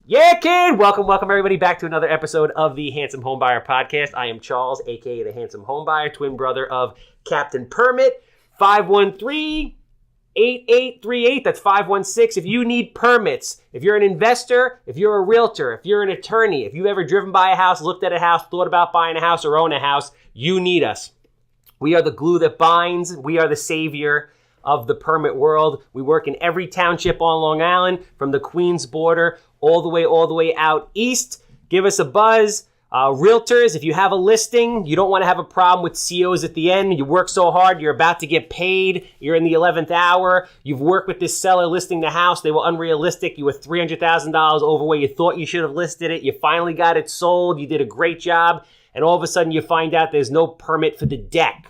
Yeah, kid! Welcome everybody back to another episode of the Handsome Homebuyer Podcast. I am Charles, aka the Handsome Homebuyer, twin brother of Captain Permit. 513-8838. That's 516. If you need permits, if you're an investor, if you're a realtor, if you're an attorney, if you've ever driven by a house, looked at a house, thought about buying a house or own a house, you need us. We are the glue that binds. We are the savior of the permit world. We work in every township on Long Island, from the Queens border all the way out east. Give us a buzz. Realtors, if you have a listing, you don't want to have a problem with COs at the end. You work so hard, you're about to get paid. You're in the 11th hour. You've worked with this seller listing the house. They were unrealistic. You were $300,000 over where you thought you should have listed it. You finally got it sold. You did a great job. And all of a sudden you find out there's no permit for the deck.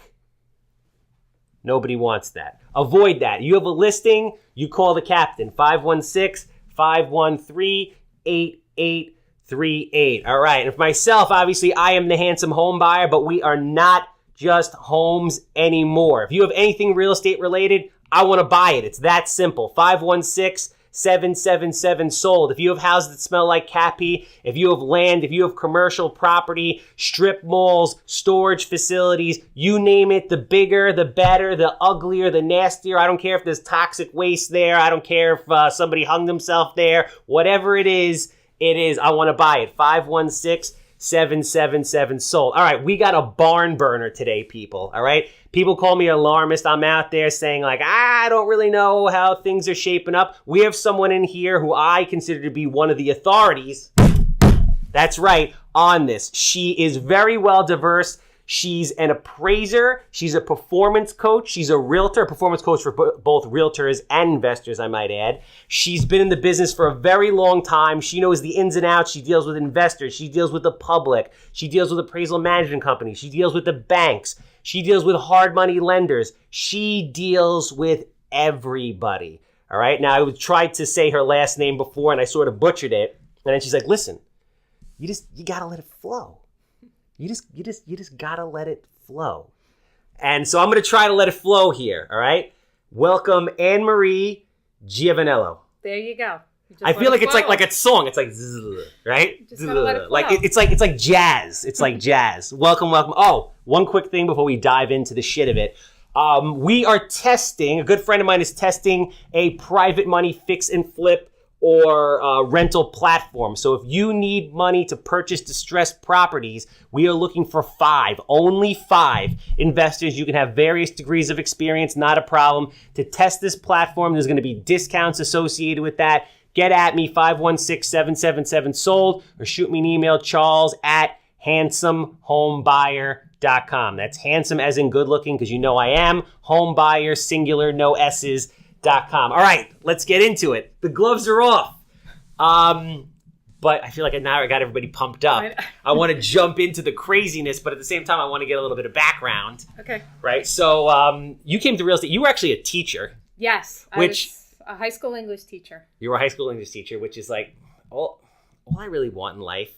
Nobody wants that. Avoid that. You have a listing, you call the captain. 516-513-8838. All right. And for myself, obviously, I am the Handsome Homebuyer, but we are not just homes anymore. If you have anything real estate related, I want to buy it. It's that simple. 516-777-SOLD. If you have houses that smell like Cappy, if you have land, if you have commercial property, strip malls, storage facilities, you name it, the bigger, the better, the uglier, the nastier. I don't care if there's toxic waste there. I don't care if somebody hung themselves there. Whatever it is, I want to buy it. 516-777-SOLD. All right, we got a barn burner today, people. All right? People call me alarmist. I'm out there saying like, I don't really know how things are shaping up. We have someone in here who I consider to be one of the authorities. That's right, on this. She is very well diverse. She's an appraiser. She's a performance coach. She's a realtor, a performance coach for both realtors and investors, I might add. She's been in the business for a very long time. She knows the ins and outs. She deals with investors. She deals with the public. She deals with appraisal management companies. She deals with the banks. She deals with hard money lenders. She deals with everybody. All right. Now, I tried to say her last name before and I sort of butchered it. And then she's like, listen, you got to let it flow. You just got to let it flow. And so I'm going to try to let it flow here. All right. Welcome, Annemarie Giovanniello. There you go. I feel like it's like a song. It's like, zzz, right? Just gotta let it flow. Like it's like jazz. It's like jazz. Welcome. Oh, one quick thing before we dive into the shit of it. We are testing. A good friend of mine is testing a private money fix and flip or rental platform. So if you need money to purchase distressed properties, we are looking for only five investors. You can have various degrees of experience, not a problem. To test this platform, there's going to be discounts associated with that. Get at me, 516-777-SOLD, or shoot me an email, charles@handsomehomebuyer.com. That's handsome as in good looking, because you know I am. Homebuyer, singular, no S's.com. All right, let's get into it. The gloves are off. But I feel like now I got everybody pumped up. I want to jump into the craziness, but at the same time, I want to get a little bit of background. Okay. Right? So you came to real estate. You were actually a teacher. Yes. I was a high school English teacher. You were a high school English teacher, which is like, all I really want in life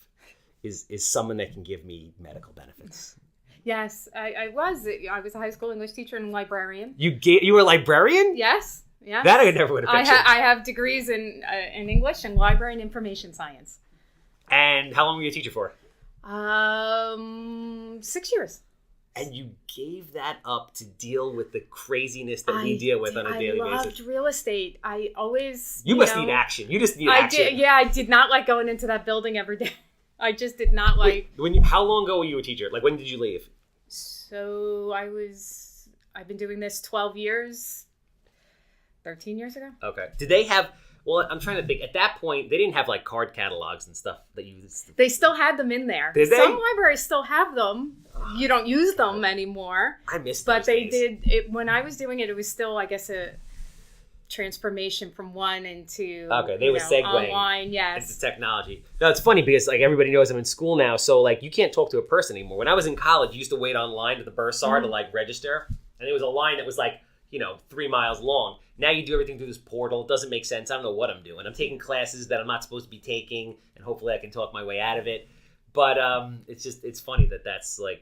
is someone that can give me medical benefits. Yes, I was a high school English teacher and librarian. You were a librarian? Yes. Yeah. That I never would have pictured. I have degrees in English and library and information science. And how long were you a teacher for? 6 years. And you gave that up to deal with the craziness that we deal with on a daily basis. I loved real estate. I always... You must need action. You just need action. I did not like going into that building every day. I just did not like... How long ago were you a teacher? Like, when did you leave? So I've been doing this 12 years, 13 years ago. Okay. Did they have... Well, I'm trying to think. At that point, they didn't have like card catalogs and stuff that you used. They still had them in there. Did they? Some libraries still have them. You don't use them anymore. I miss those But they days. did it when I was doing it. It was still, I guess, a transformation from one into they were segueing online. Yes, into technology. No, it's funny because like everybody knows I'm in school now, so like you can't talk to a person anymore. When I was in college, you used to wait online to the bursar to like register, and there was a line that was like 3 miles long. Now you do everything through this portal. It doesn't make sense. I don't know what I'm doing. I'm taking classes that I'm not supposed to be taking, and hopefully I can talk my way out of it. But it's funny that's what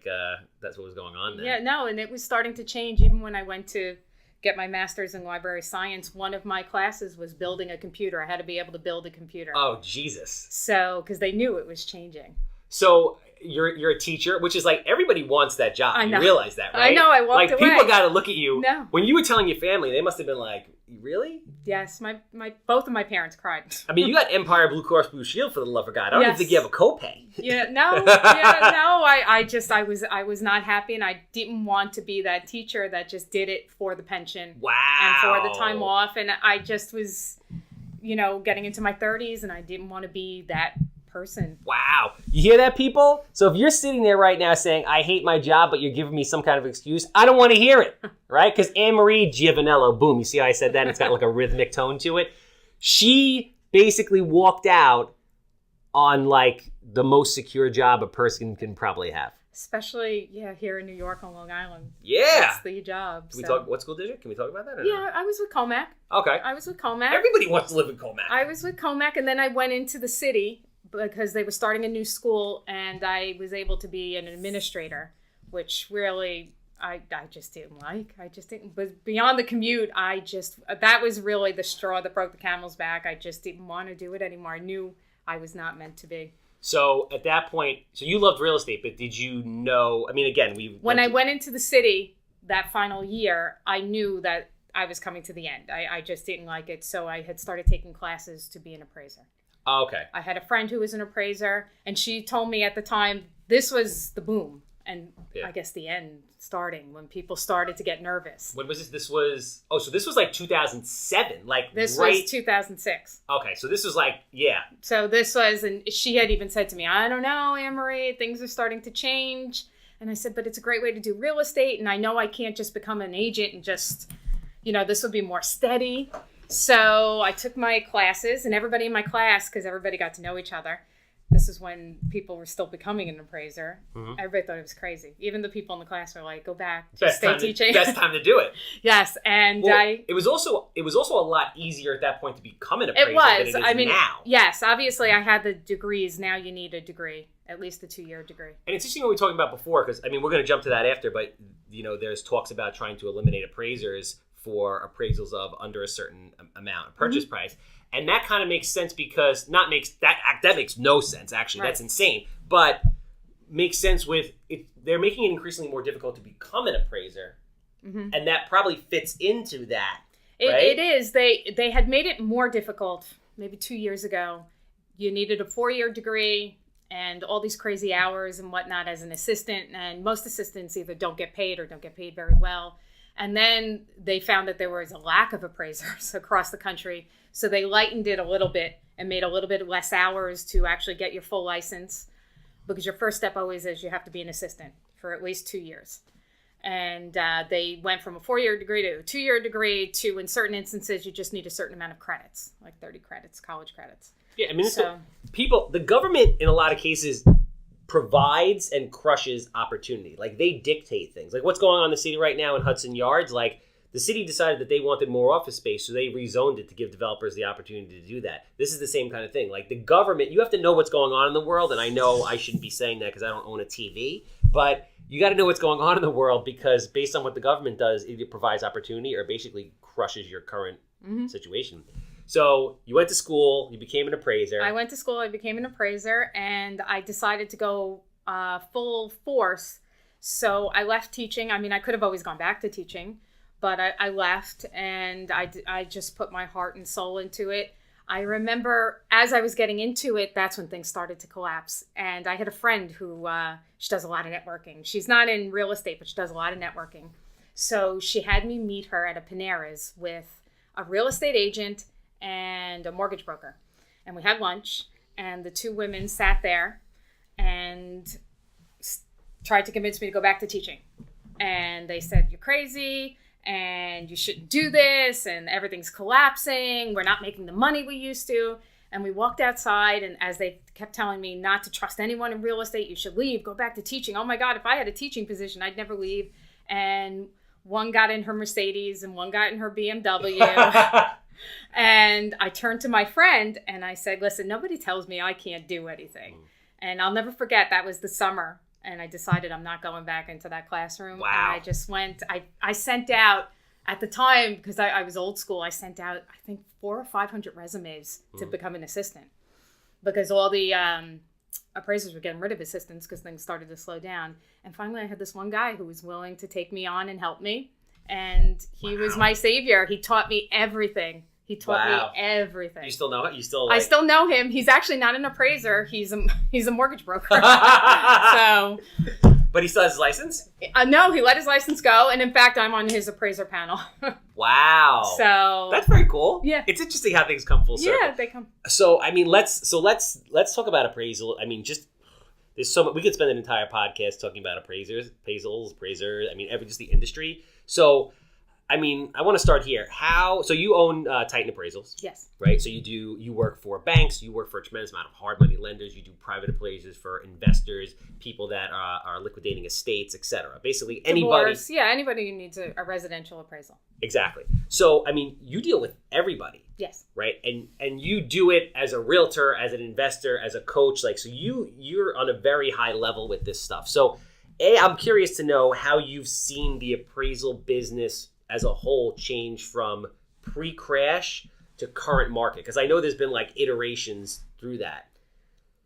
was going on then. Yeah, no, and it was starting to change even when I went to get my master's in library science, one of my classes was building a computer. I had to be able to build a computer. Oh, Jesus. So, because they knew it was changing. So you're a teacher, which is like everybody wants that job. I know. You realize that, right? I know. I walked away. People got to look at you. No. When you were telling your family, they must have been like, "Really?" Yes, my both of my parents cried. I mean, you got Empire Blue Cross Blue Shield, for the love of God. I don't even think you have a copay. Yeah, no. I was not happy, and I didn't want to be that teacher that just did it for the pension. Wow. And for the time off, and I just was, getting into my 30s, and I didn't want to be that person. Wow. You hear that, people? So if you're sitting there right now saying, I hate my job, but you're giving me some kind of excuse, I don't want to hear it, right? Because Annemarie Giovanniello, boom, you see how I said that? It's got like a rhythmic tone to it. She basically walked out on like the most secure job a person can probably have. Especially, here in New York on Long Island. Yeah. That's the job. Can we talk, what school district? Can we talk about that? Yeah, I was with Comac. Okay. I was with Comac. Everybody wants to live in Comac. I was with Comac, and then I went into the city because they were starting a new school, and I was able to be an administrator, which really I just didn't like. But beyond the commute, that was really the straw that broke the camel's back. I just didn't want to do it anymore. I knew I was not meant to be. So at that point, so you loved real estate, but did you know, I mean, again, when I went into the city that final year, I knew that I was coming to the end. I just didn't like it. So I had started taking classes to be an appraiser. Oh, okay. I had a friend who was an appraiser, and she told me at the time this was the boom, and I guess the end starting when people started to get nervous. When was this? So this was like 2007, like this right? was 2006. Okay, so this was like, So this was, and she had even said to me, I don't know, Annemarie, things are starting to change. And I said, but it's a great way to do real estate, and I know I can't just become an agent and just, this would be more steady. So I took my classes, and everybody in my class, because everybody got to know each other, this is when people were still becoming an appraiser. Mm-hmm. Everybody thought it was crazy. Even the people in the class were like, go back, stay teaching. Best time to do it. Yes, and it was also a lot easier at that point to become an appraiser than it is now. Yes, obviously I had the degrees. Now you need a degree, at least a 2-year degree. And it's interesting what we were talking about before, because, we're going to jump to that after, but, there's talks about trying to eliminate appraisers for appraisals of under a certain amount, a purchase price. And that kind of makes sense because that makes no sense, actually. Right. That's insane. But makes sense with it. They're making it increasingly more difficult to become an appraiser. Mm-hmm. And that probably fits into that. Right? It is. They had made it more difficult maybe 2 years ago. You needed a 4-year degree and all these crazy hours and whatnot as an assistant. And most assistants either don't get paid or don't get paid very well. And then they found that there was a lack of appraisers across the country. So they lightened it a little bit and made a little bit less hours to actually get your full license. Because your first step always is you have to be an assistant for at least 2 years. And they went from a 4-year degree to a 2-year degree to, in certain instances, you just need a certain amount of credits, like 30 credits, college credits. Yeah, the government in a lot of cases provides and crushes opportunity. Like, they dictate things. Like, what's going on in the city right now in Hudson Yards? Like, the city decided that they wanted more office space, so they rezoned it to give developers the opportunity to do that. This is the same kind of thing. Like, the government, you have to know what's going on in the world, and I know I shouldn't be saying that because I don't own a TV, but you got to know what's going on in the world because based on what the government does, it provides opportunity or basically crushes your current situation. So you went to school, you became an appraiser. I went to school, I became an appraiser, and I decided to go full force. So I left teaching. I could have always gone back to teaching, but I left, and I just put my heart and soul into it. I remember as I was getting into it, that's when things started to collapse. And I had a friend who, she does a lot of networking. She's not in real estate, but she does a lot of networking. So she had me meet her at a Panera's with a real estate agent and a mortgage broker. And we had lunch, and the two women sat there and tried to convince me to go back to teaching. And they said, you're crazy, and you shouldn't do this, and everything's collapsing. We're not making the money we used to. And we walked outside, and as they kept telling me not to trust anyone in real estate, you should leave, go back to teaching. Oh my God, if I had a teaching position, I'd never leave. And one got in her Mercedes, and one got in her BMW. And I turned to my friend and I said, listen, nobody tells me I can't do anything. And I'll never forget, that was the summer. And I decided I'm not going back into that classroom. Wow. And I just went, I sent out at the time, because I was old school, I sent out, I think, 400 or 500 resumes to become an assistant, because all the appraisers were getting rid of assistants because things started to slow down. And finally, I had this one guy who was willing to take me on and help me. And he was my savior. He taught me everything. He taught me everything. You still know it? I still know him. He's actually not an appraiser. He's a mortgage broker. So, but he still has his license? No, he let his license go. And in fact, I'm on his appraiser panel. Wow. So that's very cool. Yeah. It's interesting how things come full circle. Yeah, they come. So I mean, let's talk about appraisal. I mean, just there's so much, we could spend an entire podcast talking about appraisers, appraisers. I mean, just the industry. So, I mean, I want to start here. So you own Titan Appraisals? Yes. Right? So you work for banks, you work for a tremendous amount of hard money lenders, you do private appraisers for investors, people that are liquidating estates, etc. Basically anybody. Divorce. Yeah, anybody who needs a residential appraisal. Exactly. So, I mean, you deal with everybody. Yes. Right? And you do it as a realtor, as an investor, as a coach. Like, so you're on a very high level with this stuff. So, I'm curious to know how you've seen the appraisal business as a whole change from pre-crash to current market? Because I know there's been like iterations through that.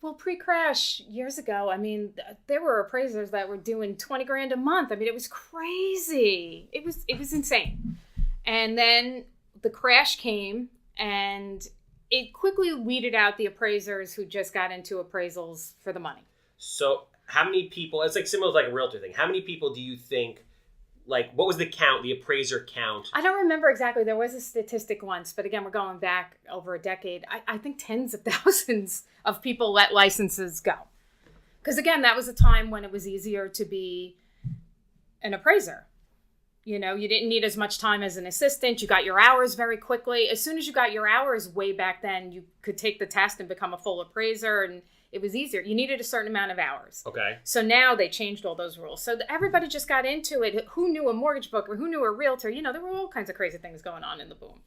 Well, pre-crash years ago, I mean, there were appraisers that were doing 20 grand a month. I mean, it was crazy. It was insane. And then the crash came and it quickly weeded out the appraisers who just got into appraisals for the money. So how many people, it's like similar to like a realtor thing. How many people do you think, like, what was the count, the appraiser count? I don't remember exactly. There was a statistic once, but again, we're going back over a decade. I think tens of thousands of people let licenses go. Because again, that was a time when it was easier to be an appraiser. You know, you didn't need as much time as an assistant. You got your hours very quickly. As soon as you got your hours way back then, you could take the test and become a full appraiser, and it was easier. You needed a certain amount of hours. Okay. So now they changed all those rules. So everybody just got into it. Who knew a mortgage broker? Who knew a realtor? You know, there were all kinds of crazy things going on in the boom.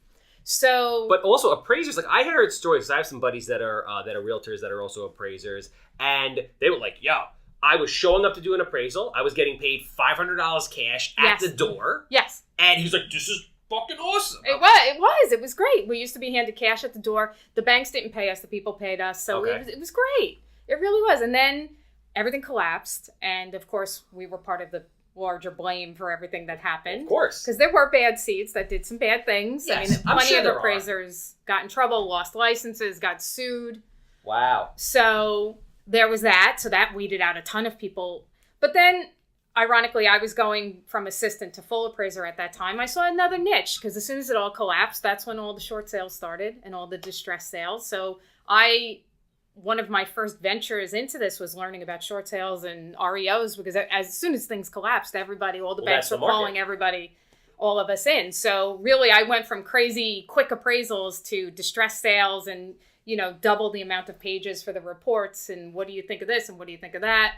So, but also appraisers, like I heard stories. I have some buddies that are realtors that are also appraisers, and they were like, "Yo, I was showing up to do an appraisal. I was getting paid $500 cash at the door." Yes. And he's like, "This is fucking awesome." It was great. We used to be handed cash at the door. The banks didn't pay us. The people paid us. So it was great. It really was. And then everything collapsed. And of course, we were part of the larger blame for everything that happened. Of course. Because there were bad seats that did some bad things. Yes, I mean, plenty of there appraisers got in trouble, lost licenses, got sued. Wow. So there was that. So that weeded out a ton of people. But then, ironically, I was going from assistant to full appraiser at that time. I saw another niche because as soon as it all collapsed, that's when all the short sales started and all the distressed sales. So one of my first ventures into this was learning about short sales and REOs, because as soon as things collapsed, all the banks were calling everybody, all of us in. So really, I went from crazy quick appraisals to distressed sales and, you know, double the amount of pages for the reports. And what do you think of this? And what do you think of that?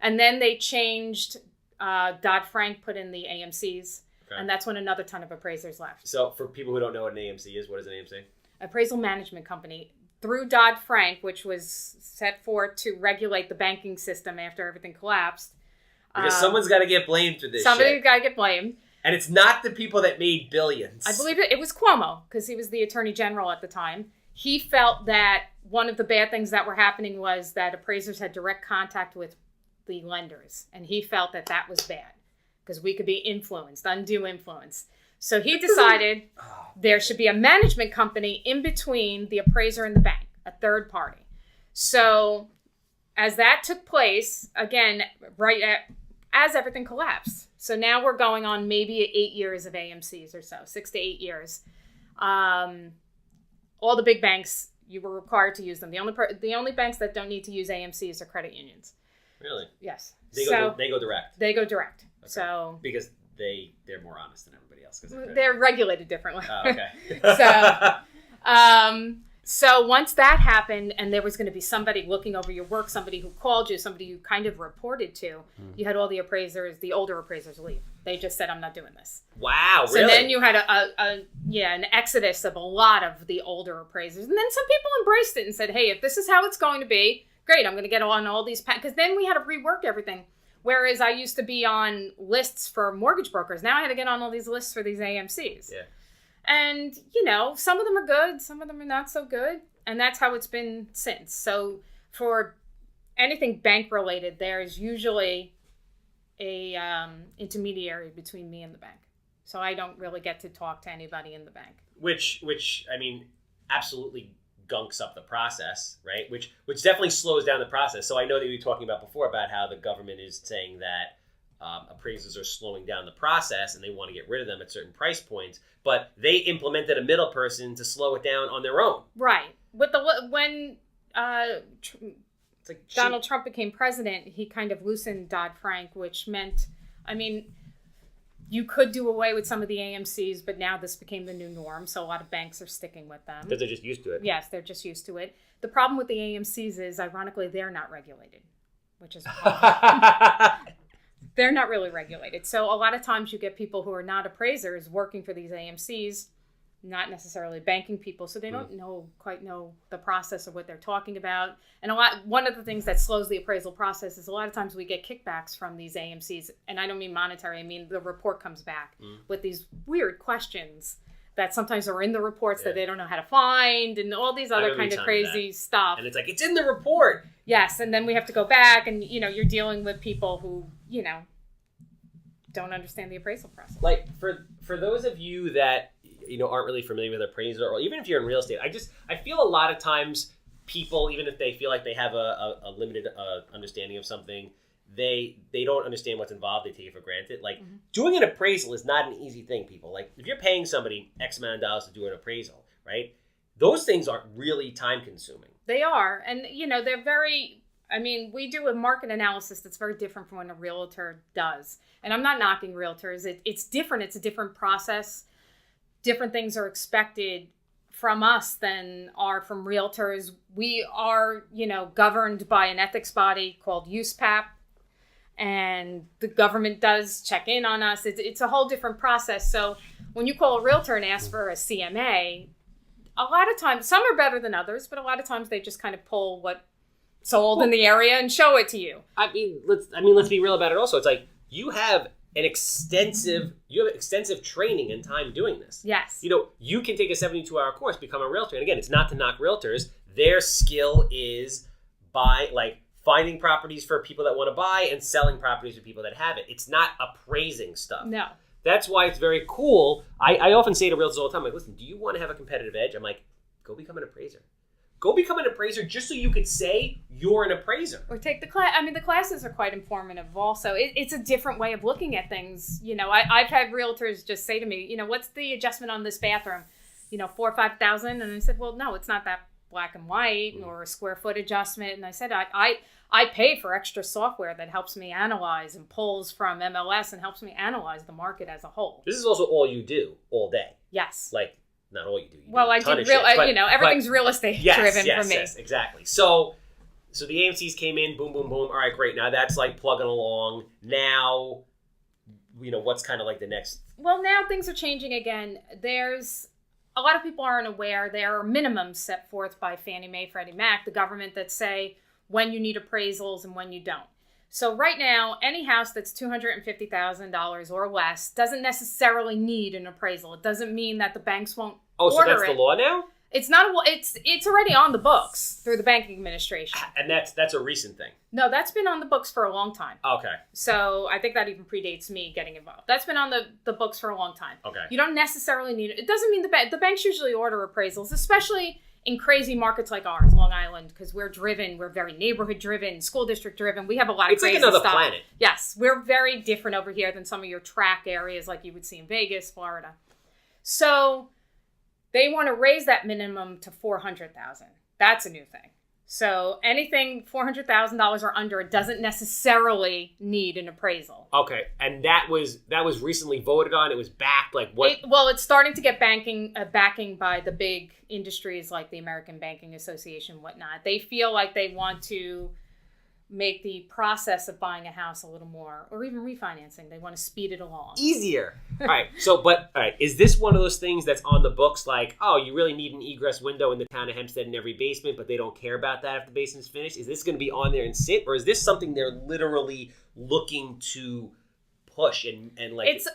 And then they changed, Dodd-Frank put in the AMCs. Okay. And that's when another ton of appraisers left. So for people who don't know what an AMC is, what is an AMC? Appraisal Management Company. Through Dodd-Frank, which was set forth to regulate the banking system after everything collapsed. Because someone's got to get blamed for this Somebody's got to get blamed. And it's not the people that made billions. I believe it was Cuomo, because he was the attorney general at the time. He felt that one of the bad things that were happening was that appraisers had direct contact with the lenders. And he felt that that was bad, because we could be influenced, undue influence. So he decided there should be a management company in between the appraiser and the bank, a third party. So as that took place, again, as everything collapsed. So now we're going on maybe 8 years of AMCs or so, 6 to 8 years. All the big banks, you were required to use them. The only banks that don't need to use AMCs are credit unions. Really? Yes. They go direct. They go direct. Okay. So because they're more honest than everybody else. They're regulated differently. Oh, okay. So once that happened and there was going to be somebody looking over your work, somebody who called you, somebody you kind of reported to, you had all the appraisers, the older appraisers leave. They just said, I'm not doing this. Wow, really? So then you had an exodus of a lot of the older appraisers. And then some people embraced it and said, hey, if this is how it's going to be, great, I'm going to get on all these because then we had to rework everything. Whereas I used to be on lists for mortgage brokers. Now I had to get on all these lists for these AMCs. Yeah. And, some of them are good, some of them are not so good. And that's how it's been since. So for anything bank related, there's usually a intermediary between me and the bank. So I don't really get to talk to anybody in the bank. Which I mean, absolutely gunks up the process, right? Which definitely slows down the process. So I know that you were talking about before about how the government is saying that appraisals are slowing down the process and they want to get rid of them at certain price points, but they implemented a middle person to slow it down on their own. Right. When Donald Trump became president, he kind of loosened Dodd-Frank, which meant, you could do away with some of the AMCs, but now this became the new norm, so a lot of banks are sticking with them. Because they're just used to it. Yes, they're just used to it. The problem with the AMCs is, ironically, they're not regulated, which is a problem. They're not really regulated. So a lot of times you get people who are not appraisers working for these AMCs, not necessarily banking people, so they don't quite know the process of what they're talking about. And one of the things that slows the appraisal process is a lot of times we get kickbacks from these AMCs, and I don't mean monetary, I mean the report comes back with these weird questions that sometimes are in the reports that they don't know how to find, and all these other kind of crazy stuff. And it's like, it's in the report! Yes, and then we have to go back, and you're dealing with people who, don't understand the appraisal process. Like, for those of you that aren't really familiar with appraiser, or even if you're in real estate, I feel a lot of times people, even if they feel like they have a limited understanding of something, they don't understand what's involved. They take it for granted. Like, doing an appraisal is not an easy thing, people. Like, if you're paying somebody X amount of dollars to do an appraisal, right? Those things aren't really time consuming. They are. And, they're very, we do a market analysis that's very different from what a realtor does. And I'm not knocking realtors. It's different. It's a different process. Different things are expected from us than are from realtors. We are, governed by an ethics body called USPAP, and the government does check in on us. It's a whole different process. So when you call a realtor and ask for a CMA, a lot of times, some are better than others, but a lot of times they just kind of pull what sold in the area and show it to you. Let's be real about it also. It's like, you have extensive training and time doing this. Yes. You can take a 72-hour course, become a realtor. And again, it's not to knock realtors. Their skill is finding properties for people that want to buy and selling properties to people that have it. It's not appraising stuff. No. That's why it's very cool. I often say to realtors all the time, like, listen, do you want to have a competitive edge? I'm like, go become an appraiser. Go become an appraiser just so you could say you're an appraiser. Or take the class. The classes are quite informative also. It's a different way of looking at things. I've had realtors just say to me, what's the adjustment on this bathroom? $4,000 or $5,000? And I said, well, no, it's not that black and white or a square foot adjustment. And I said, I pay for extra software that helps me analyze and pulls from MLS and helps me analyze the market as a whole. This is also all you do all day. Yes. Not all you do. I do everything's real estate driven for me. Yes, exactly. So the AMCs came in, boom, boom, boom. All right, great. Now that's plugging along. Now, what's kind of the next? Well, now things are changing again. There's a lot of people aren't aware there are minimums set forth by Fannie Mae, Freddie Mac, the government, that say when you need appraisals and when you don't. So right now, any house that's $250,000 or less doesn't necessarily need an appraisal. It doesn't mean that the banks won't order it. Oh, so that's the law now? It's not. It's already on the books through the banking administration. And that's a recent thing? No, that's been on the books for a long time. Okay. So I think that even predates me getting involved. That's been on the books for a long time. Okay. You don't necessarily need it. It doesn't mean the banks usually order appraisals, especially in crazy markets like ours, Long Island, because we're driven. We're very neighborhood driven, school district driven. We have a lot of crazy stuff. It's like another planet. Yes, we're very different over here than some of your track areas like you would see in Vegas, Florida. So they want to raise that minimum to $400,000. That's a new thing. So anything $400,000 or under, it doesn't necessarily need an appraisal. Okay, and that was recently voted on. It was backed. What? It's starting to get backing by the big industries like the American Banking Association, whatnot. They feel like they want to make the process of buying a house a little more, or even refinancing. They want to speed it along. Easier. All right. So, all right. Is this one of those things that's on the books like, oh, you really need an egress window in the town of Hempstead in every basement, but they don't care about that if the basement's finished? Is this going to be on there and sit? Or is this something they're literally looking to push and like... It's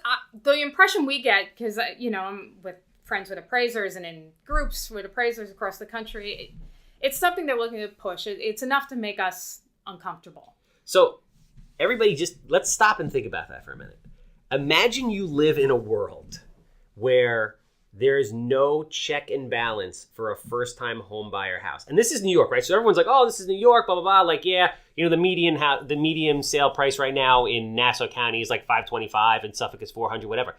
the impression we get, because, I'm with friends with appraisers and in groups with appraisers across the country. It's something they're looking to push. It's enough to make us uncomfortable. So everybody just, let's stop and think about that for a minute. Imagine you live in a world where there is no check and balance for a first-time home buyer house. And this is New York, right? So everyone's like, oh, this is New York, blah, blah, blah. Like, yeah, the median sale price right now in Nassau County is like $525 and Suffolk is $400, whatever.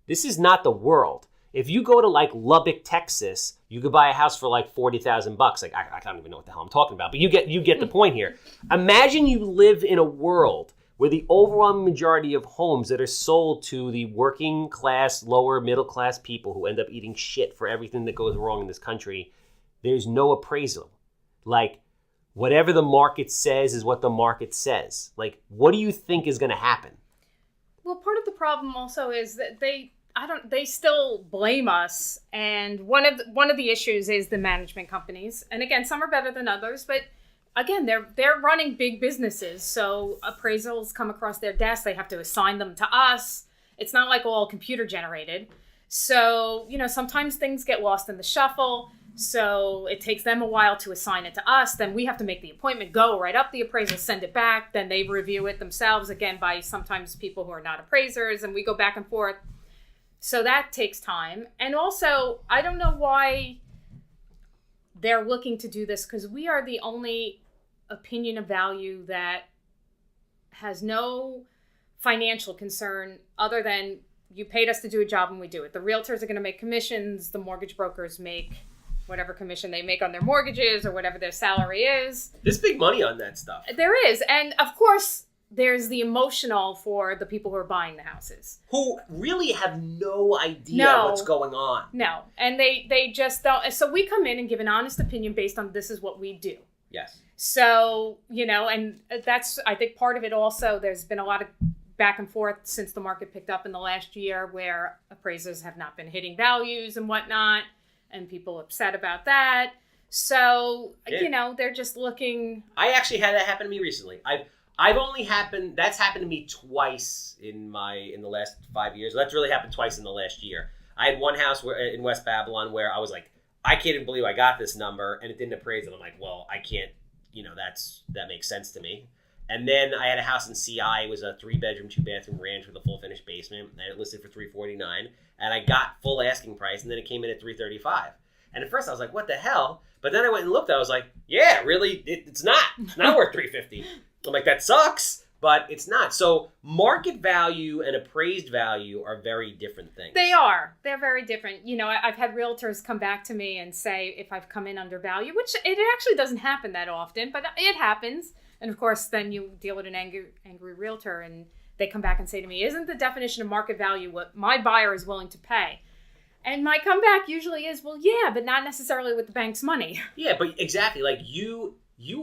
This is not the world. If you go to like Lubbock, Texas, you could buy a house for like $40,000. Like I don't even know what the hell I'm talking about, but you get the point here. Imagine you live in a world where the overwhelming majority of homes that are sold to the working class, lower middle class people who end up eating shit for everything that goes wrong in this country, there's no appraisal. Like whatever the market says is what the market says. Like what do you think is going to happen? Well, part of the problem also is that they still blame us, and one of the issues is the management companies. And again, some are better than others, but again, they're running big businesses, so appraisals come across their desk, they have to assign them to us. It's not like all computer generated. So, sometimes things get lost in the shuffle, so it takes them a while to assign it to us. Then we have to make the appointment, go write up the appraisal, send it back, then they review it themselves, again, by sometimes people who are not appraisers, and we go back and forth. So that takes time. And also, I don't know why they're looking to do this, because we are the only opinion of value that has no financial concern other than you paid us to do a job and we do it. The realtors are going to make commissions. The mortgage brokers make whatever commission they make on their mortgages or whatever their salary is. There's big money on that stuff. There is. And of course, there's the emotional for the people who are buying the houses. Who really have no idea what's going on. No. And they just don't. So we come in and give an honest opinion based on this is what we do. Yes. So, and that's, I think, part of it also. There's been a lot of back and forth since the market picked up in the last year where appraisers have not been hitting values and whatnot, and people upset about that. So, they're just looking. I actually had that happen to me recently. That's happened to me twice in the last 5 years. That's really happened twice in the last year. I had one house in West Babylon where I was like, I can't even believe I got this number, and it didn't appraise. And I'm like, well, I can't, that makes sense to me. And then I had a house in CI. It was a 3-bedroom, 2-bathroom ranch with a full finished basement. I had it listed for $349, and I got full asking price, and then it came in at $335. And at first I was like, what the hell? But then I went and looked. I was like, yeah, really, it's not. It's not worth $350. I'm like, that sucks, but it's not. So market value and appraised value are very different things. They are. They're very different. I've had realtors come back to me and say if I've come in undervalued, which it actually doesn't happen that often, but it happens. And of course, then you deal with an angry realtor and they come back and say to me, isn't the definition of market value what my buyer is willing to pay? And my comeback usually is, well, yeah, but not necessarily with the bank's money. Yeah, but exactly. Like you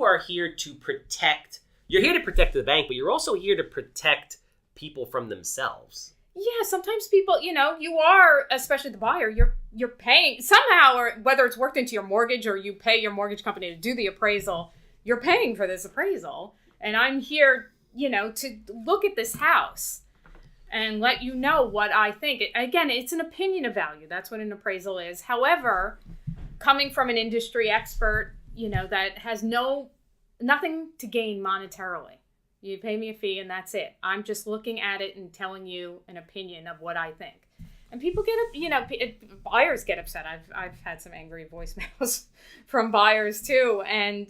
are here to protect. You're here to protect the bank, but you're also here to protect people from themselves. Yeah, sometimes people, you are, especially the buyer, you're paying somehow, or whether it's worked into your mortgage or you pay your mortgage company to do the appraisal, you're paying for this appraisal. And I'm here, to look at this house and let you know what I think. Again, it's an opinion of value. That's what an appraisal is. However, coming from an industry expert, that has nothing to gain monetarily. You pay me a fee and that's it. I'm just looking at it and telling you an opinion of what I think. And people get buyers get upset. I've had some angry voicemails from buyers too. And,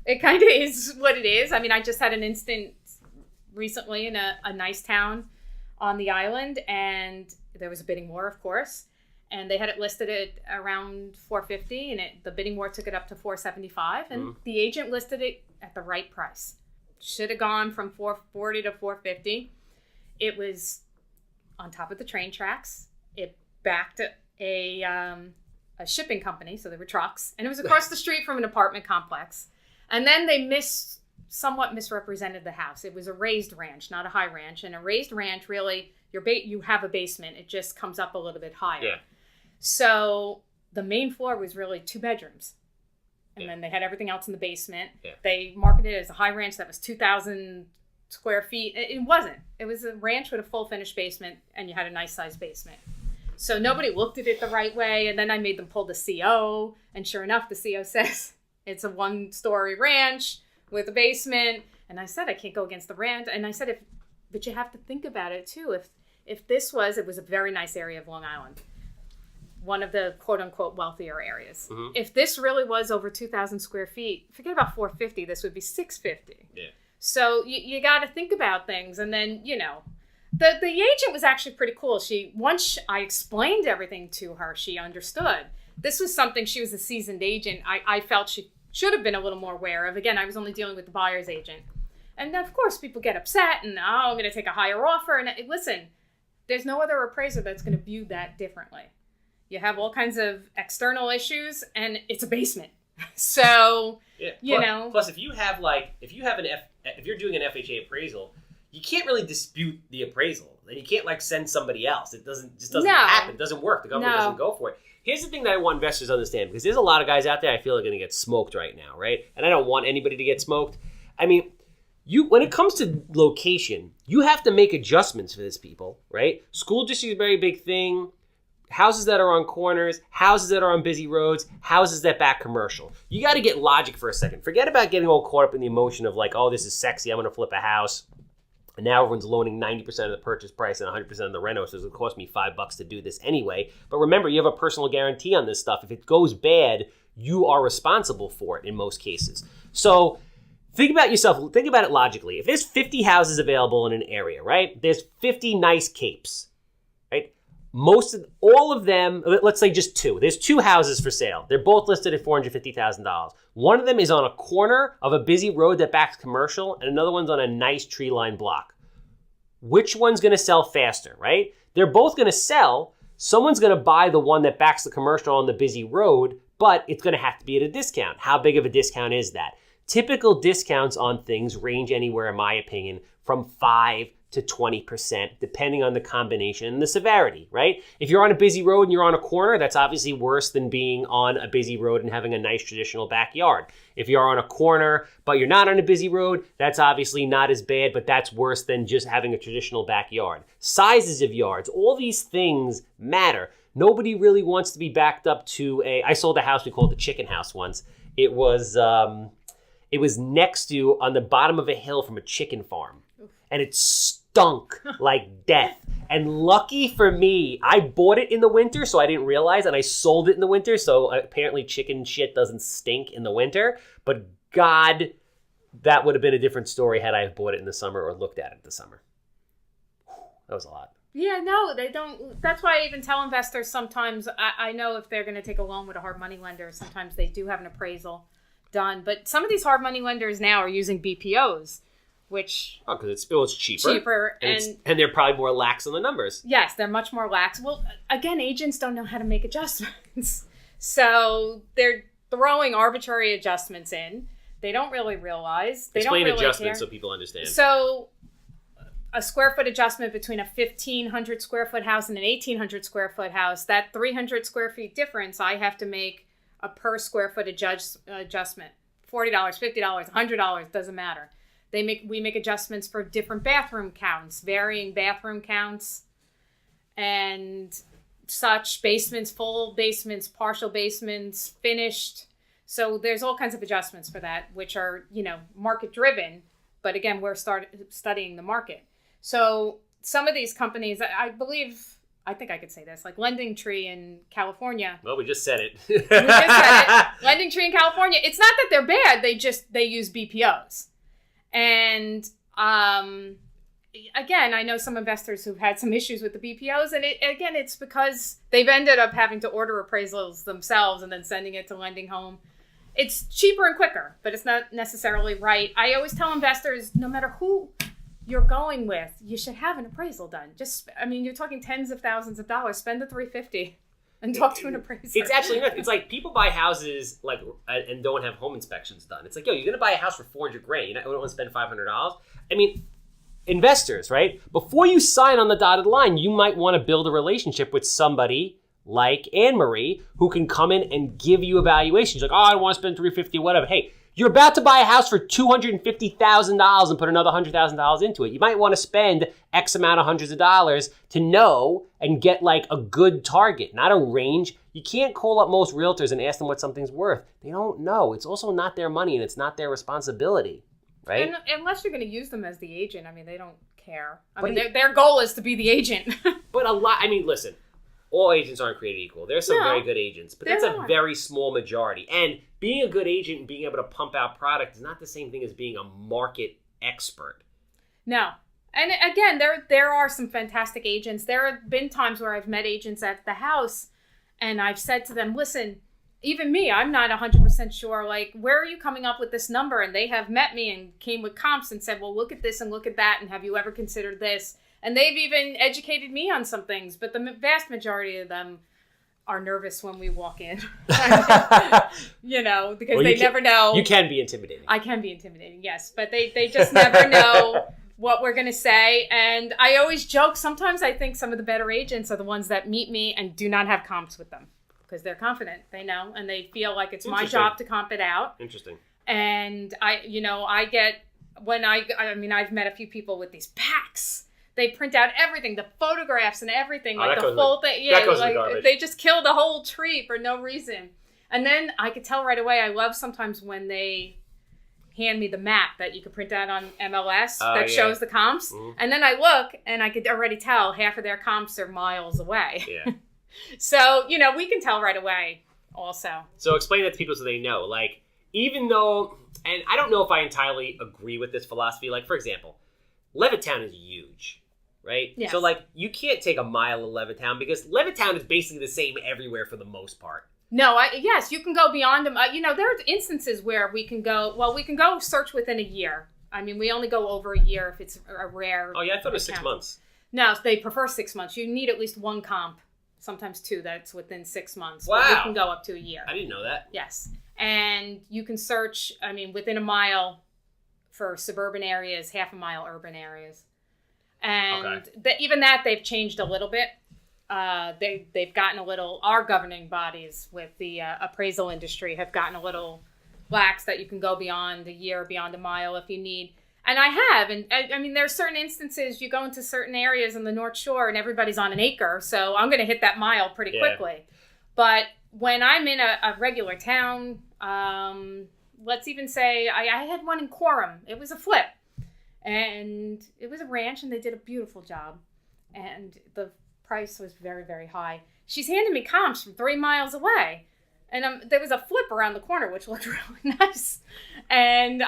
it kind of is what it is. I mean, I just had an instance recently in a nice town on the island, and there was a bidding war, of course. And they had it listed at around $450, and the bidding war took it up to $475, and the agent listed it at the right price. Should have gone from $440 to $450. It was on top of the train tracks. It backed a shipping company, so there were trucks, and it was across the street from an apartment complex. And then they somewhat misrepresented the house. It was a raised ranch, not a high ranch. And a raised ranch, really, you have a basement. It just comes up a little bit higher. Yeah. So the main floor was really 2 bedrooms. And then they had everything else in the basement. Yeah. They marketed it as a high ranch that was 2,000 square feet. It wasn't. It was a ranch with a full finished basement, and you had a nice sized basement. So nobody looked at it the right way. And then I made them pull the CO. And sure enough, the CO says it's a 1-story ranch with a basement. And I said, I can't go against the ranch. And I said, but you have to think about it too. If this was, it was a very nice area of Long Island, one of the quote unquote wealthier areas. Mm-hmm. If this really was over 2,000 square feet, forget about 450, this would be 650. Yeah. So you got to think about things. And then, the agent was actually pretty cool. Once I explained everything to her, she understood. This was something, she was a seasoned agent. I felt she should have been a little more aware of. Again, I was only dealing with the buyer's agent. And of course, people get upset and, I'm going to take a higher offer. And listen, there's no other appraiser that's going to view that differently. You have all kinds of external issues, and it's a basement. So, Plus, if you're doing an FHA appraisal, you can't really dispute the appraisal. And you can't send somebody else. It doesn't happen. It doesn't work. The government doesn't go for it. Here's the thing that I want investors to understand, because there's a lot of guys out there I feel are going to get smoked right now, right? And I don't want anybody to get smoked. I mean, when it comes to location, you have to make adjustments for this, people, right? School district is a very big thing. Houses that are on corners, houses that are on busy roads, houses that back commercial. You got to get logic for a second. Forget about getting all caught up in the emotion of this is sexy, I'm going to flip a house. And now everyone's loaning 90% of the purchase price and 100% of the reno, so it's going to cost me $5 to do this anyway. But remember, you have a personal guarantee on this stuff. If it goes bad, you are responsible for it in most cases. So think about yourself. Think about it logically. If there's 50 houses available in an area, right? There's 50 nice capes, right? All of them, let's say just 2. There's 2 houses for sale. They're both listed at $450,000. One of them is on a corner of a busy road that backs commercial, and another one's on a nice tree-lined block. Which one's going to sell faster, right? They're both going to sell. Someone's going to buy the one that backs the commercial on the busy road, but it's going to have to be at a discount. How big of a discount is that? Typical discounts on things range anywhere, in my opinion, from 5 to 20%, depending on the combination and the severity, right? If you're on a busy road and you're on a corner, that's obviously worse than being on a busy road and having a nice traditional backyard. If you're on a corner, but you're not on a busy road, that's obviously not as bad, but that's worse than just having a traditional backyard. Sizes of yards, all these things matter. Nobody really wants to be backed up to I sold a house we called the chicken house once. It was next to, on the bottom of a hill from a chicken farm. And it stunk like death. And lucky for me, I bought it in the winter, so I didn't realize, and I sold it in the winter, so apparently chicken shit doesn't stink in the winter. But God, that would have been a different story had I bought it in the summer or looked at it in the summer. That was a lot. Yeah, no, they don't. That's why I even tell investors sometimes, I know if they're going to take a loan with a hard money lender, sometimes they do have an appraisal done. But some of these hard money lenders now are using BPOs. Which because it's cheaper, and they're probably more lax on the numbers. Yes, they're much more lax. Well, again, agents don't know how to make adjustments, so they're throwing arbitrary adjustments in. They don't really realize. Explain adjustments so people understand. So, a square foot adjustment between a 1,500 square foot house and an 1,800 square foot house. That 300 square feet difference, I have to make a per square foot adjustment. $40, $50, $100 doesn't matter. We make adjustments for different bathroom counts, varying bathroom counts, and such. Basements, full basements, partial basements, finished. So there's all kinds of adjustments for that, which are market driven. But again, we're studying the market. So some of these companies, I think I could say this, like LendingTree in California. Well, we just said it. LendingTree in California. It's not that they're bad. They use BPOs. And again, I know some investors who've had some issues with the BPOs, and it's because they've ended up having to order appraisals themselves and then sending it to Lending Home. It's cheaper and quicker, but it's not necessarily right. I always tell investors, no matter who you're going with, you should have an appraisal done. You're talking tens of thousands of dollars. Spend the $350. and talk to an appraiser. It's actually nuts. It's like people buy houses like and don't have home inspections done. It's like, yo, you're gonna buy a house for $400,000. You don't want to spend $500. I mean, investors, right? Before you sign on the dotted line, you might want to build a relationship with somebody like Annemarie who can come in and give you evaluations. Like, oh, I want to spend $350,000, whatever. Hey, you're about to buy a house for $250,000 and put another $100,000 into it. You might want to spend X amount of hundreds of dollars to know and get like a good target, not a range. You can't call up most realtors and ask them what something's worth. They don't know. It's also not their money and it's not their responsibility, right? And unless you're going to use them as the agent, I mean, they don't care. I mean, their goal is to be the agent. But listen, all agents aren't created equal. There's some very good agents, but that's a very small majority. And being a good agent and being able to pump out product is not the same thing as being a market expert. No. And again, there are some fantastic agents. There have been times where I've met agents at the house and I've said to them, listen, even me, I'm not 100% sure, like, where are you coming up with this number? And they have met me and came with comps and said, well, look at this and look at that. And have you ever considered this? And they've even educated me on some things. But the vast majority of them are nervous when we walk in. You know, because they never know. You can be intimidating. I can be intimidating, yes. But they just never know what we're going to say. And I always joke, sometimes I think some of the better agents are the ones that meet me and do not have comps with them. Because they're confident, they know, and they feel like it's my job to comp it out. Interesting. And I've met a few people with these packs. They print out everything, the photographs and everything, like the full thing. Yeah, like they just kill the whole tree for no reason. And then I could tell right away. I love sometimes when they hand me the map that you could print out on MLS that shows the comps, and then I look and I could already tell half of their comps are miles away. Yeah. So, you know, we can tell right away also. So explain that to people so they know. Like, even though, and I don't know if I entirely agree with this philosophy. Like, for example, Levittown is huge, right? Yes. So, like, you can't take a mile of Levittown because Levittown is basically the same everywhere for the most part. No, yes, you can go beyond them. You know, there are instances where we can go search within a year. I mean, we only go over a year if it's a rare. Oh, yeah, I thought it was 6 months. No, they prefer 6 months. You need at least one comp. Sometimes 2 that's within 6 months. Wow. But you can go up to a year. I didn't know that. Yes. And you can search, I mean, within a mile for suburban areas, half a mile urban areas. And even that, they've changed a little bit. They've gotten a little, our governing bodies with the appraisal industry have gotten a little lax that you can go beyond a year, beyond a mile if you need. And I have. And I mean, there are certain instances you go into certain areas in the North Shore and everybody's on an acre. So I'm going to hit that mile pretty quickly. But when I'm in a regular town, let's even say I had one in Quorum. It was a flip. And it was a ranch and they did a beautiful job. And the price was very, very high. She's handing me comps from 3 miles away. And there was a flip around the corner, which looked really nice. And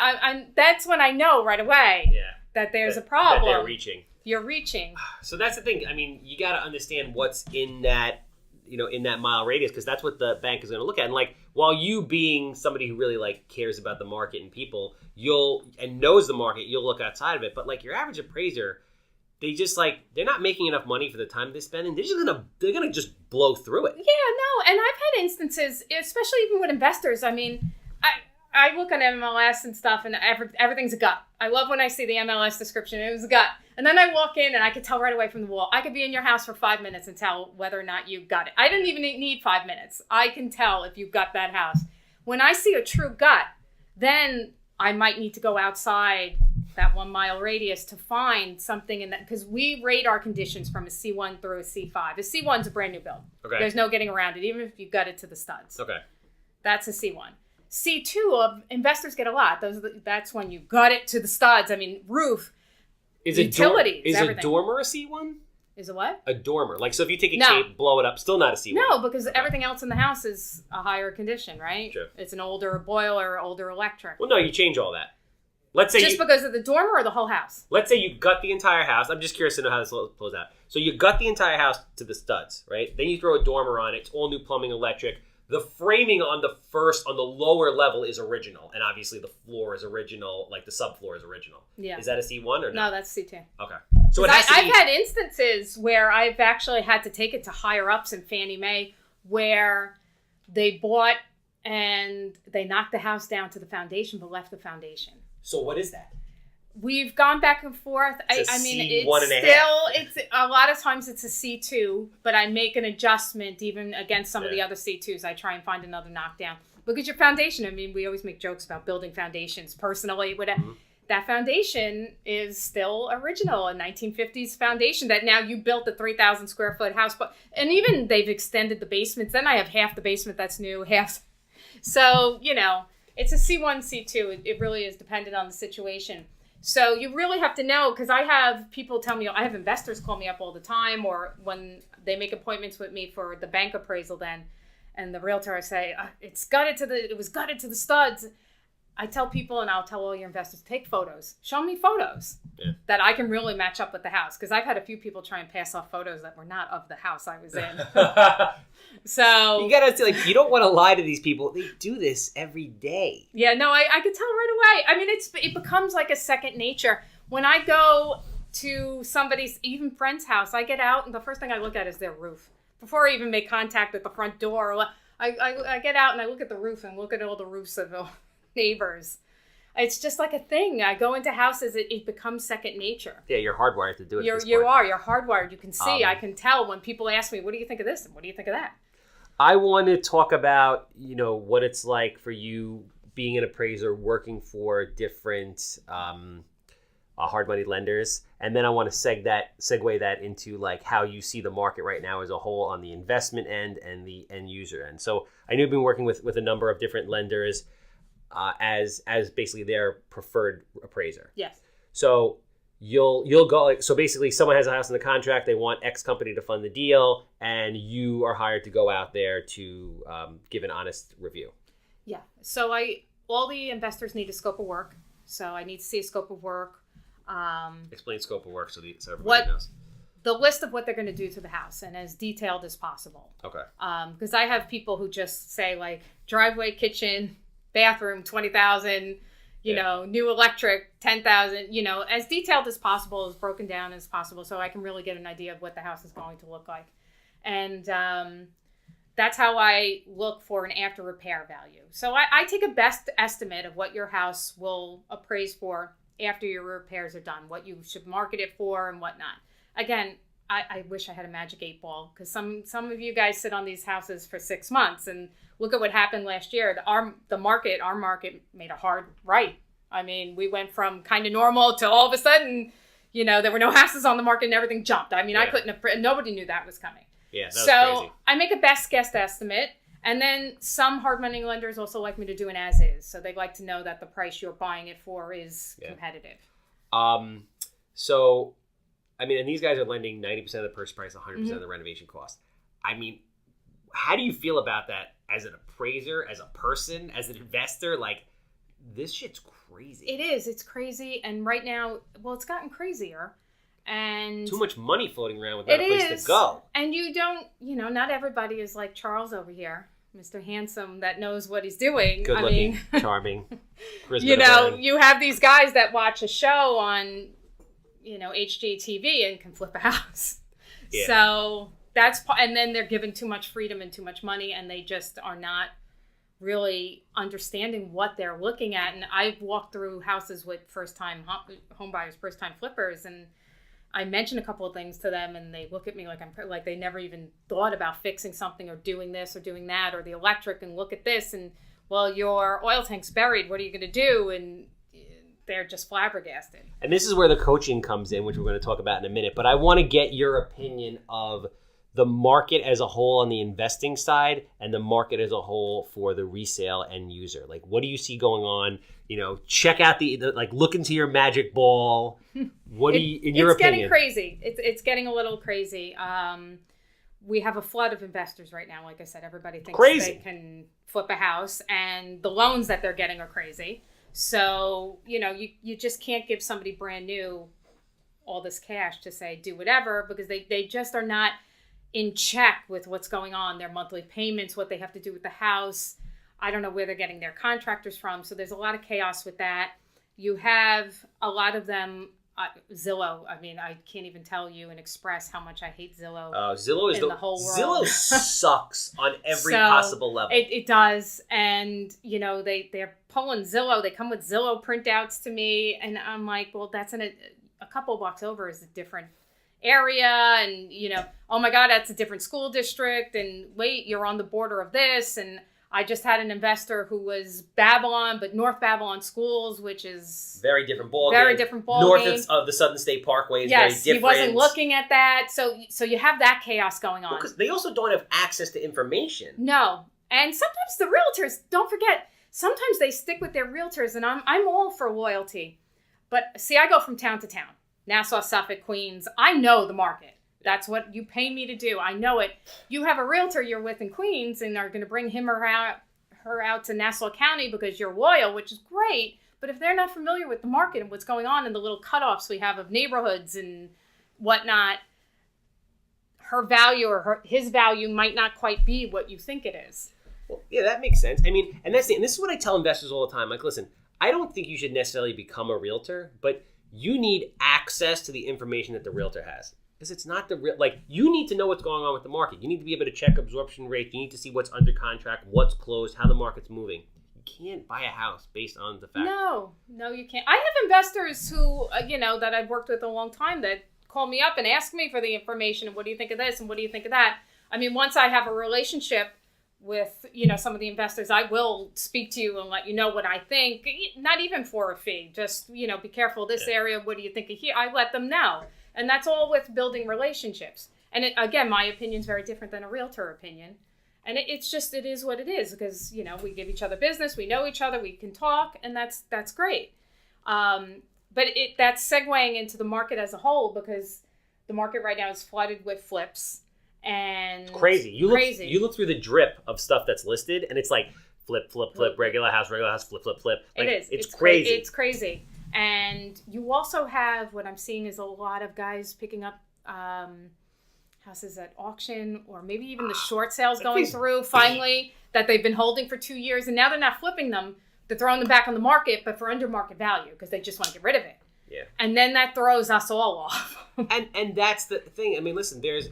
that's when I know right away that there's a problem. That they're reaching. You're reaching. So that's the thing. I mean, you got to understand what's in that, in that mile radius, because that's what the bank is going to look at. And like, while you being somebody who really like cares about the market and people, and knows the market, you'll look outside of it. But like your average appraiser, they just they're not making enough money for the time they spend, and they're gonna just blow through it. Yeah, no, and I've had instances, especially even with investors. I mean, I look on MLS and stuff, and everything's a gut. I love when I see the MLS description. It was a gut, and then I walk in, and I could tell right away from the wall. I could be in your house for 5 minutes and tell whether or not you got it. I didn't even need 5 minutes. I can tell if you got that house. When I see a true gut, then I might need to go outside that 1 mile radius to find something in that, because we rate our conditions from a C1 through a C5. A C1's a brand new build. Okay. There's no getting around it, even if you gut it to the studs. Okay. That's a C1. C2, investors get a lot. That's when you gut it to the studs. I mean, roof, utilities, is everything. A dormer a C1? Is a what? A dormer. Like, so if you take a cape, blow it up, still not a C1. No, because everything else in the house is a higher condition, right? True. It's an older boiler, older electric. Well, no, you change all that. Let's say because of the dormer or the whole house? Let's say you gut the entire house. I'm just curious to know how this flows out. So you gut the entire house to the studs, right? Then you throw a dormer on it. It's all new plumbing, electric. The framing on the lower level is original. And obviously the floor is original, like the subfloor is original. Yeah. Is that a C1 or no? No, that's C2. Okay. So I've had instances where I've actually had to take it to higher ups in Fannie Mae where they bought and they knocked the house down to the foundation but left the foundation. So what is that? We've gone back and forth. It's I mean, C1 it's and a still, it's a lot of times it's a C2, but I make an adjustment even against some of the other C2s. I try and find another knockdown. Look at your foundation. I mean, we always make jokes about building foundations personally. That foundation is still original, a 1950s foundation that now you built a 3,000 square foot house. And even they've extended the basements. Then I have half the basement that's new, half. So, it's a C1, C2. It really is dependent on the situation. So you really have to know, because I have people tell me, I have investors call me up all the time, or when they make appointments with me for the bank appraisal then, and the realtor, I say, it was gutted to the studs. I tell people, and I'll tell all your investors, take photos. Show me photos that I can really match up with the house. Because I've had a few people try and pass off photos that were not of the house I was in. So you gotta say, you don't want to lie to these people. They do this every day. Yeah, no, I could tell right away. I mean, it becomes like a second nature. When I go to somebody's, even friend's house, I get out and the first thing I look at is their roof. Before I even make contact at the front door, I get out and I look at the roof and look at all the roofs of the neighbors. It's just like a thing. I go into houses, it becomes second nature. Yeah, you're hardwired to do it. You're hardwired. You can see. I can tell when people ask me, "What do you think of this?" and "What do you think of that?" I want to talk about what it's like for you being an appraiser, working for different hard money lenders, and then I want to segue that into like how you see the market right now as a whole on the investment end and the end user end. So I know you've been working with a number of different lenders. As basically their preferred appraiser. Yes. So you'll go. So basically, someone has a house in the contract. They want X company to fund the deal, and you are hired to go out there to give an honest review. Yeah. So all the investors need a scope of work. So I need to see a scope of work. Explain scope of work so everybody knows. The list of what they're going to do to the house, and as detailed as possible. Okay. Because I have people who just say like driveway, kitchen, bathroom, 20,000, new electric, 10,000, as detailed as possible, as broken down as possible, so I can really get an idea of what the house is going to look like. And that's how I look for an after repair value. So I take a best estimate of what your house will appraise for after your repairs are done, what you should market it for and whatnot. Again, I wish I had a magic 8-ball, because some of you guys sit on these houses for 6 months, and look at what happened last year. Our market made a hard right. I mean, we went from kind of normal to all of a sudden, there were no houses on the market and everything jumped. I mean, I couldn't have, nobody knew that was coming. Yeah, that was crazy. I make a best guess estimate. And then some hard money lenders also like me to do an as is. So they like to know that the price you're buying it for is competitive. So, I mean, and these guys are lending 90% of the purchase price, 100% of the renovation cost. I mean, how do you feel about that as an appraiser, as a person, as an investor? Like, this shit's crazy. It is. It's crazy. And right now, it's gotten crazier. And too much money floating around without a place to go. And you don't, not everybody is like Charles over here, Mr. Handsome, that knows what he's doing. Good looking, charming. You have these guys that watch a show on, HGTV and can flip a house. Yeah. So and then they're given too much freedom and too much money, and they just are not really understanding what they're looking at. And I've walked through houses with first-time home buyers, first-time flippers, and I mention a couple of things to them, and they look at me like they never even thought about fixing something or doing this or doing that, or the electric, and look at this, and your oil tank's buried. What are you going to do? And they're just flabbergasted. And this is where the coaching comes in, which we're going to talk about in a minute. But I want to get your opinion of the market as a whole on the investing side and the market as a whole for the resale end user. Like, what do you see going on? Check out look into your magic ball. What do you, in your opinion? It's getting crazy. It's getting a little crazy. We have a flood of investors right now. Like I said, everybody thinks they can flip a house, and the loans that they're getting are crazy. So, you just can't give somebody brand new all this cash to say, do whatever, because they just are not in check with what's going on, their monthly payments, what they have to do with the house. I don't know where they're getting their contractors from. So there's a lot of chaos with that. You have a lot of them Zillow. I mean, I can't even tell you and express how much I hate Zillow. Zillow is in the whole world. Zillow sucks on every possible level. It does, and they're pulling Zillow. They come with Zillow printouts to me, and I'm like, well, that's a couple blocks over is a different area, and oh my God, that's a different school district, and wait, you're on the border of this, and I just had an investor who was Babylon, but North Babylon Schools, which is very different ball Very game. different ball North game. of the Southern State Parkway is yes, very different. He wasn't looking at that, so you have that chaos going on. Because they also don't have access to information. No, and sometimes the realtors, don't forget, sometimes they stick with their realtors, and I'm all for loyalty. But see, I go from town to town, Nassau, Suffolk, Queens. I know the market. That's what you pay me to do. I know it. You have a realtor you're with in Queens and are going to bring him or her out to Nassau County because you're loyal, which is great. But if they're not familiar with the market and what's going on and the little cutoffs we have of neighborhoods and whatnot, her value or his value might not quite be what you think it is. Well, yeah, that makes sense. I mean, and this is what I tell investors all the time. Like, listen, I don't think you should necessarily become a realtor, but you need access to the information that the realtor has. Because it's not the real, you need to know what's going on with the market. You need to be able to check absorption rates. You need to see what's under contract, what's closed, how the market's moving. You can't buy a house based on the fact. No, you can't. I have investors who, that I've worked with a long time that call me up and ask me for the information. And what do you think of this? And what do you think of that? I mean, once I have a relationship with, some of the investors, I will speak to you and let you know what I think. Not even for a fee. Just, be careful this area. What do you think of here? I let them know. And that's all with building relationships. And again, my opinion is very different than a realtor opinion. And it is what it is because, we give each other business, we know each other, we can talk, and that's great. But that's segueing into the market as a whole because the market right now is flooded with flips. And it's crazy. You look through the drip of stuff that's listed, and it's like flip, regular house, flip, flip. It is. It's crazy. It's crazy. And you also have, what I'm seeing is a lot of guys picking up houses at auction or maybe even the short sales going through finally that they've been holding for 2 years. And now they're not flipping them. They're throwing them back on the market, but for under market value because they just want to get rid of it. Yeah. And then that throws us all off. and that's the thing. I mean, listen, there's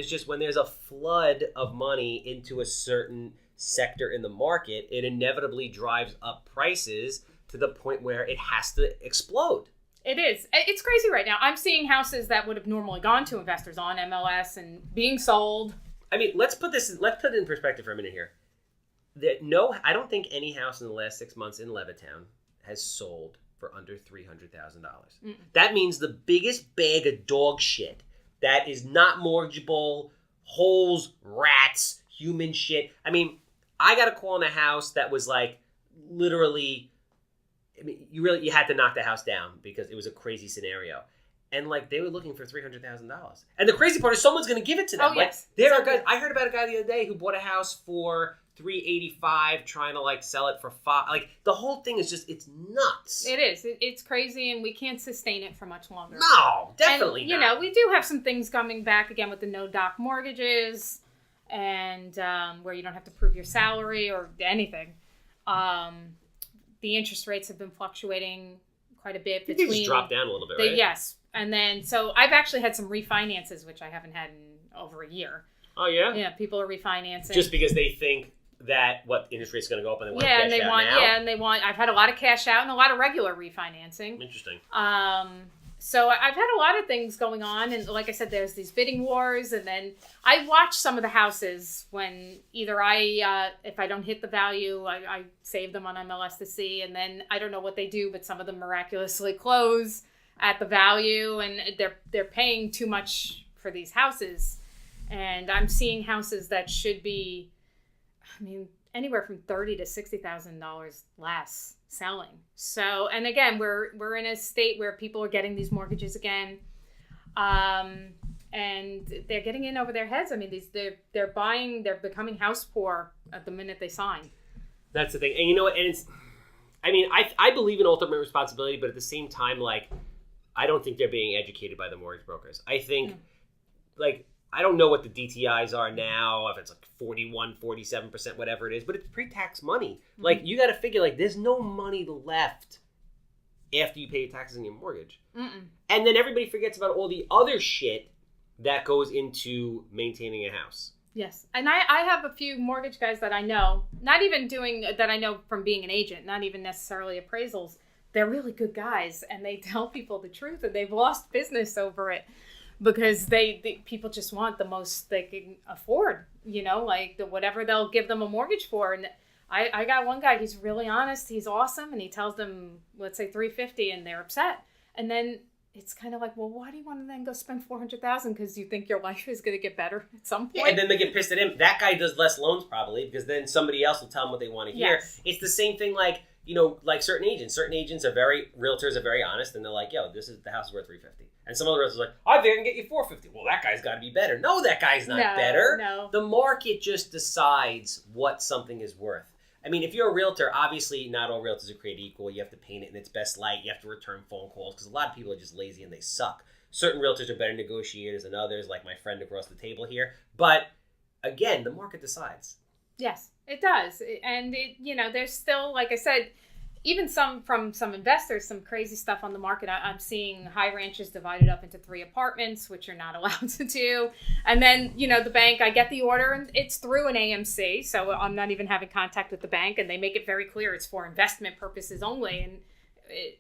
just when there's a flood of money into a certain sector in the market, it inevitably drives up prices to the point where it has to explode. It is. It's crazy right now. I'm seeing houses that would have normally gone to investors on MLS and being sold. I mean, let's put it in perspective for a minute here. I don't think any house in the last 6 months in Levittown has sold for under $300,000. That means the biggest bag of dog shit that is not mortgageable, holes, rats, human shit. I mean, I got a call on a house that was literally, I mean, you had to knock the house down because it was a crazy scenario. And they were looking for $300,000. And the crazy part is someone's going to give it to them. Oh, yes. There are guys, I heard about a guy the other day who bought a house for $385 trying to sell it for $5. The whole thing is just, it's nuts. It is. It's crazy and we can't sustain it for much longer. No, definitely not. We do have some things coming back again with the no-doc mortgages and where you don't have to prove your salary or anything. The interest rates have been fluctuating quite a bit. They just dropped down a little bit, right? Yes. And then, so I've actually had some refinances, which I haven't had in over a year. Oh, yeah? Yeah, people are refinancing. Just because they think that interest rate's going to go up and they want cash out now? Yeah, and they want, I've had a lot of cash out and a lot of regular refinancing. Interesting. So I've had a lot of things going on. And like I said, there's these bidding wars. And then I watch some of the houses when either if I don't hit the value, I save them on MLS to see. And then I don't know what they do, but some of them miraculously close at the value. And they're paying too much for these houses. And I'm seeing houses that should be, anywhere from $30,000 to $60,000 less selling. So, and again, we're in a state where people are getting these mortgages again, and they're getting in over their heads. They're becoming house poor at the minute they sign. That's the thing, and you know what? And it's, I believe in ultimate responsibility, but at the same time, I don't think they're being educated by the mortgage brokers. I think, I don't know what the DTIs are now, if it's 41, 47%, whatever it is, but it's pre-tax money. You got to figure, there's no money left after you pay your taxes and your mortgage. Mm-mm. And then everybody forgets about all the other shit that goes into maintaining a house. Yes. And I have a few mortgage guys that I know, not even doing that I know from being an agent, not even necessarily appraisals. They're really good guys, and they tell people the truth, and they've lost business over it because they people just want the most they can afford, like whatever they'll give them a mortgage for. And I got one guy, he's really honest, he's awesome, and he tells them, let's say $350, and they're upset. And then it's kind of like, well, why do you want to then go spend $400,000 because you think your life is going to get better at some point? Yeah, and then they get pissed at him. That guy does less loans probably because then somebody else will tell them what they want to hear. Yes. It's the same thing like, like certain agents. Certain agents realtors are very honest, and they're like, yo, the house is worth $350. And some other realtors are like, I think I can get you $450. Well, that guy's got to be better. No, that guy's not better. No. The market just decides what something is worth. I mean, if you're a realtor, obviously not all realtors are created equal. You have to paint it in its best light. You have to return phone calls because a lot of people are just lazy and they suck. Certain realtors are better negotiators than others, like my friend across the table here. But again, the market decides. Yes, it does. And there's still, like I said, even from some investors, some crazy stuff on the market. I'm seeing high ranches divided up into 3 apartments, which you're not allowed to do. And then, the bank, I get the order and it's through an AMC. So I'm not even having contact with the bank, and they make it very clear it's for investment purposes only. And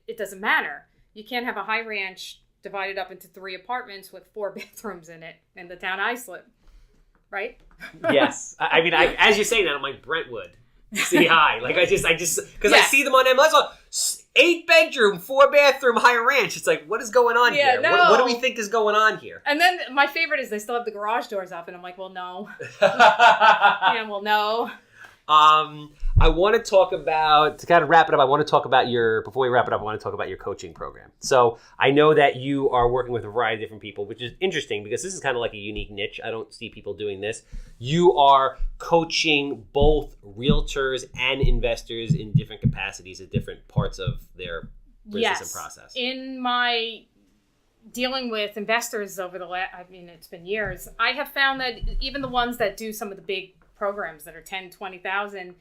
it doesn't matter. You can't have a high ranch divided up into 3 apartments with 4 bathrooms in it in the town I live. Right? Yes. I mean, as you say that, I'm like, Brentwood. See high. Like I just because I see them on MLS. 8-bedroom, 4-bathroom, high ranch. It's like, what is going on here? No. What do we think is going on here? And then my favorite is they still have the garage doors up, and I'm like, well, no. Yeah, well, no. I want to talk about, to kind of wrap it up, before we wrap it up, I want to talk about your coaching program. So I know that you are working with a variety of different people, which is interesting because this is kind of like a unique niche. I don't see people doing this. You are coaching both realtors and investors in different capacities at different parts of their business and process. In my dealing with investors over it's been years, I have found that even the ones that do some of the big programs that are 10, 20,000,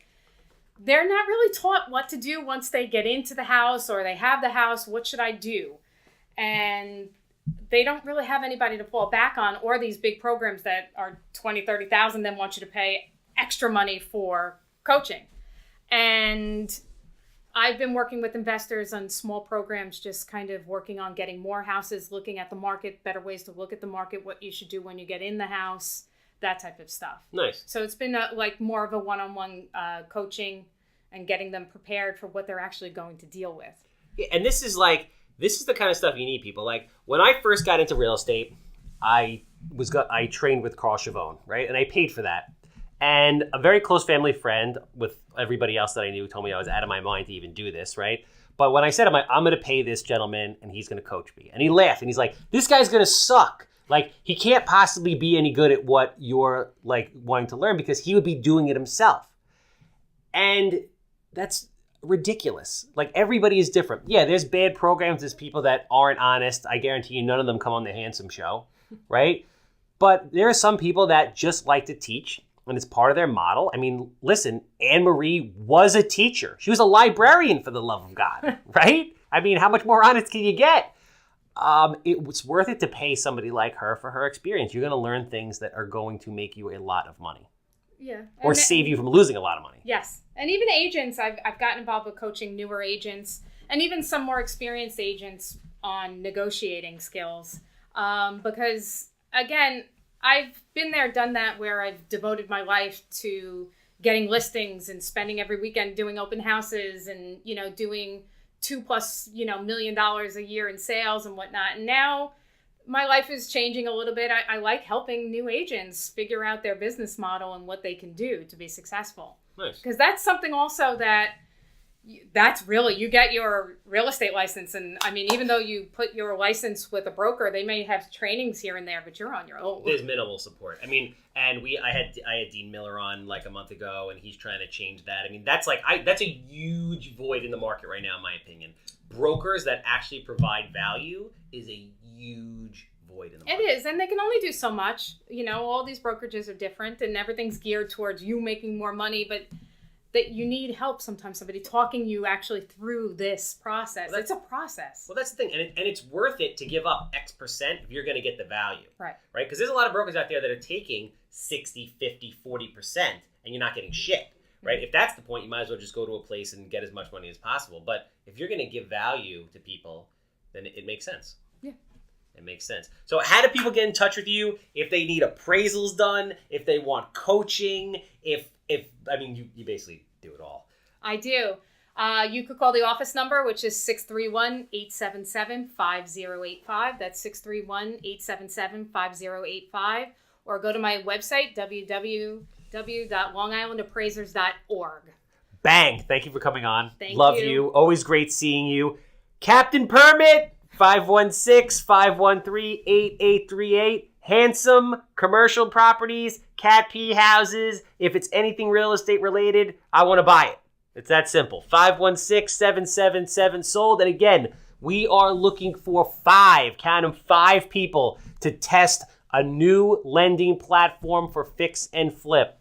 they're not really taught what to do once they get into the house or they have the house. What should I do? And they don't really have anybody to fall back on, or these big programs that are 20, 30,000 then want you to pay extra money for coaching. And I've been working with investors on small programs, just kind of working on getting more houses, looking at the market, better ways to look at the market, what you should do when you get in the house, that type of stuff. Nice. So it's been more of a one-on-one coaching and getting them prepared for what they're actually going to deal with. Yeah, and this is the kind of stuff you need, people. Like when I first got into real estate, I trained with Carl Chavone, right? And I paid for that. And a very close family friend with everybody else that I knew told me I was out of my mind to even do this, right? But when I said, I'm going to pay this gentleman and he's going to coach me. And he laughed and he's like, this guy's going to suck. Like, he can't possibly be any good at what you're, wanting to learn because he would be doing it himself. And that's ridiculous. Like, everybody is different. Yeah, there's bad programs. There's people that aren't honest. I guarantee you none of them come on the Handsome Show, right? But there are some people that just like to teach, and it's part of their model. I mean, listen, Annemarie was a teacher. She was a librarian, for the love of God, right? I mean, how much more honest can you get? It was worth it to pay somebody like her for her experience. You're going to learn things that are going to make you a lot of money. Yeah. Or save you from losing a lot of money. Yes. And even agents, I've gotten involved with coaching newer agents and even some more experienced agents on negotiating skills. Because, again, I've been there, done that, where I've devoted my life to getting listings and spending every weekend doing open houses and, doing $2+ million a year in sales and whatnot. And now my life is changing a little bit. I like helping new agents figure out their business model and what they can do to be successful. Nice. Because that's something also that's really, you get your real estate license. And I mean, even though you put your license with a broker, they may have trainings here and there, but you're on your own. There's minimal support. I mean, and I had Dean Miller on a month ago, and he's trying to change that. I mean, that's a huge void in the market right now, in my opinion. Brokers that actually provide value is a huge void in the market. It is, and they can only do so much. All these brokerages are different, and everything's geared towards you making more money, but that you need help sometimes, somebody talking you actually through this process. Well, it's a process. Well, that's the thing. And it's worth it to give up X percent if you're going to get the value. Right. Right? Because there's a lot of brokers out there that are taking 60, 50, 40%, and you're not getting shit. Right? If that's the point, you might as well just go to a place and get as much money as possible. But if you're going to give value to people, then it makes sense. Yeah. It makes sense. So how do people get in touch with you if they need appraisals done, if they want coaching, if I mean, you basically do it all. I do. You could call the office number, which is 631-877-5085. That's 631-877-5085. Or go to my website, www.longislandappraisers.org. Bang. Thank you for coming on. Love you. Always great seeing you. Captain Permit, 516-513-8838. Handsome commercial properties, cat pee houses. If it's anything real estate related, I want to buy it. It's that simple. 516-777-SOLD. And again, we are looking for 5 people to test a new lending platform for fix and flip.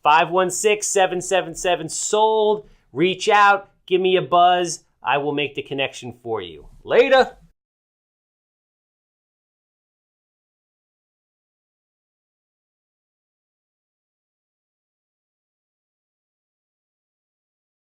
516-777-SOLD. Reach out. Give me a buzz. I will make the connection for you. Later.